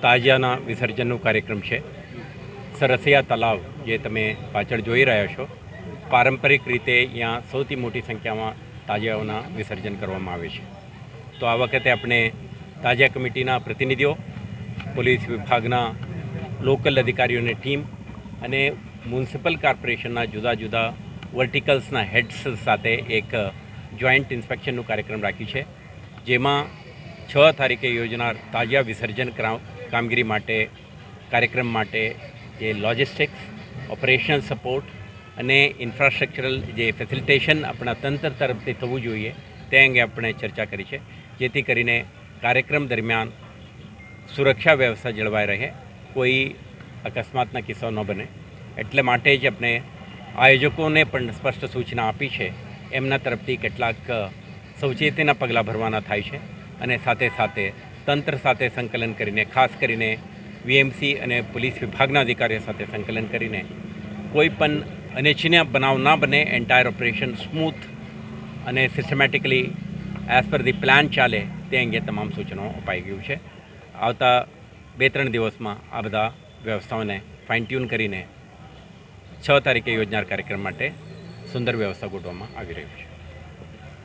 તાજિયાના વિસર્જનનો કાર્યક્રમ છે. સરસિયા તલાવ જે તમે પાછળ જોઈ રહ્યા છો, પારંપરિક રીતે અહીંયા સૌથી મોટી સંખ્યામાં તાજિયાઓના વિસર્જન કરવામાં આવે છે. તો આ વખતે આપણે તાજિયા કમિટીના પ્રતિનિધિઓ, પોલીસ વિભાગના લોકલ અધિકારીઓની ટીમ અને મ્યુનિસિપલ કોર્પોરેશનના જુદા જુદા વર્ટિકલ્સના હેડ્સ સાથે એક જોઈન્ટ ઇન્સ્પેક્શનનું કાર્યક્રમ રાખ્યું છે, જેમાં 6 તારીખે યોજનાર તાજિયા વિસર્જન કામગીરી માટે કાર્યક્રમ માટે જે લોજિસ્ટિક્સ, ઓપરેશનલ સપોર્ટ અને ઇન્ફ્રાસ્ટ્રક્ચરલ જે ફેસિલિટેશન આપણા તંત્ર તરફથી થવું જોઈએ તે અંગે આપણે ચર્ચા કરી છે, જેથી કરીને કાર્યક્રમ દરમિયાન સુરક્ષા વ્યવસ્થા જળવાઈ રહે, કોઈ અકસ્માતના કિસ્સાઓ ન બને. એટલે માટે જ આપણે આયોજકોને પણ સ્પષ્ટ સૂચના આપી છે. એમના તરફથી કેટલાક સવચેતીના પગલાં ભરવાના થાય છે અને સાથે સાથે તંત્ર સાથે સંકલન કરીને, ખાસ કરીને વીએમસી અને પોલીસ વિભાગના અધિકારીઓ સાથે સંકલન કરીને કોઈ પણ અનિચ્છનીય બનાવ ના બને, એન્ટાયર ઓપરેશન સ્મૂથ અને systematically as per the plan ચાલે તે અંગે તમામ સૂચનો અપાઈ ગયું છે. આવતા 2-3 દિવસમાં આ બધા વ્યવસ્થાઓને ફાઇન ટ્યુન કરીને 6 તારીખે યોજનાર કાર્યક્રમ માટે સુંદર વ્યવસ્થા ગોઠવવામાં આવી રહ્યું છે.